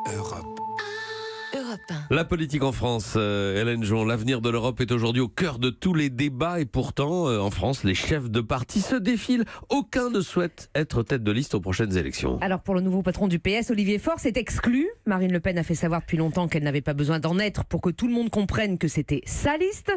Europe. Europe 1. La politique en France, Hélène Jon, l'avenir de l'Europe est aujourd'hui au cœur de tous les débats et pourtant, en France, les chefs de parti se défilent. Aucun ne souhaite être tête de liste aux prochaines élections. Alors pour le nouveau patron du PS, Olivier Faure, c'est exclu. Marine Le Pen a fait savoir depuis longtemps qu'elle n'avait pas besoin d'en être pour que tout le monde comprenne que c'était sa liste.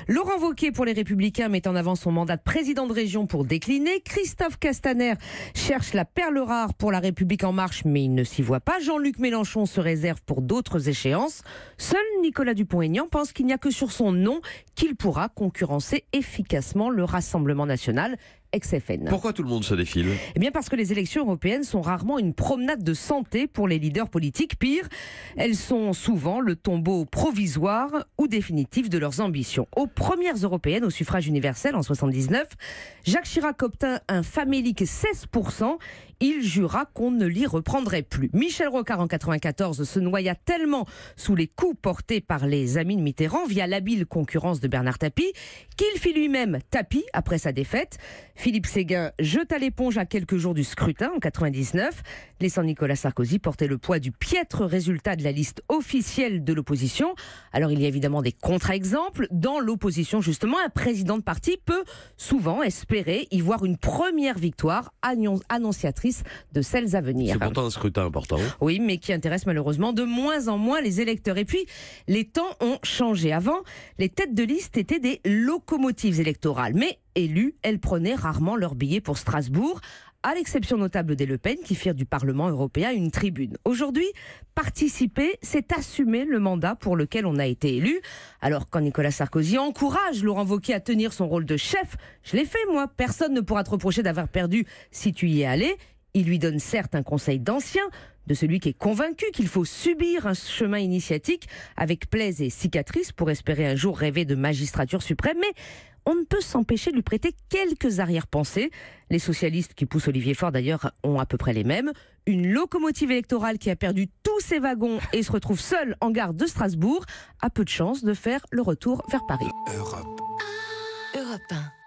Laurent Wauquiez pour les Républicains met en avant son mandat de président de région pour décliner. Christophe Castaner cherche la perle rare pour La République en marche, mais il ne s'y voit pas. Jean-Luc Mélenchon se réserve pour d'autres échéances. Seul Nicolas Dupont-Aignan pense qu'il n'y a que sur son nom qu'il pourra concurrencer efficacement le Rassemblement national ex-FN. Pourquoi tout le monde se défile ? Eh bien parce que les élections européennes sont rarement une promenade de santé pour les leaders politiques. Pire, elles sont souvent le tombeau provisoire ou définitif de leurs ambitions. Aux premières européennes, au suffrage universel en 79, Jacques Chirac obtint un famélique 16%. Il jura qu'on ne l'y reprendrait plus. Michel Rocard en 94 se noya tellement sous les coups portés par les amis de Mitterrand via l'habile concurrence de Bernard Tapie qu'il fit lui-même tapis après sa défaite. Philippe Séguin jeta l'éponge à quelques jours du scrutin en 99, laissant Nicolas Sarkozy porter le poids du piètre résultat de la liste officielle de l'opposition. Alors il y a évidemment des contre-exemples. Dans l'opposition justement, un président de parti peut souvent espérer y voir une première victoire annonciatrice de celles à venir. C'est pourtant un scrutin important. Oui, mais qui intéresse malheureusement de moins en moins les électeurs. Et puis, les temps ont changé. Avant, les têtes de liste étaient des locomotives électorales. Mais élues, elles prenaient rarement leur billet pour Strasbourg, à l'exception notable des Le Pen qui firent du Parlement européen une tribune. Aujourd'hui, participer, c'est assumer le mandat pour lequel on a été élu. Alors quand Nicolas Sarkozy encourage Laurent Wauquiez à tenir son rôle de chef, je l'ai fait moi, personne ne pourra te reprocher d'avoir perdu si tu y es allé. Il lui donne certes un conseil d'ancien, de celui qui est convaincu qu'il faut subir un chemin initiatique avec plaise et cicatrices pour espérer un jour rêver de magistrature suprême, mais on ne peut s'empêcher de lui prêter quelques arrière-pensées. Les socialistes qui poussent Olivier Faure d'ailleurs ont à peu près les mêmes. Une locomotive électorale qui a perdu tous ses wagons et se retrouve seule en gare de Strasbourg a peu de chance de faire le retour vers Paris. Europe 1.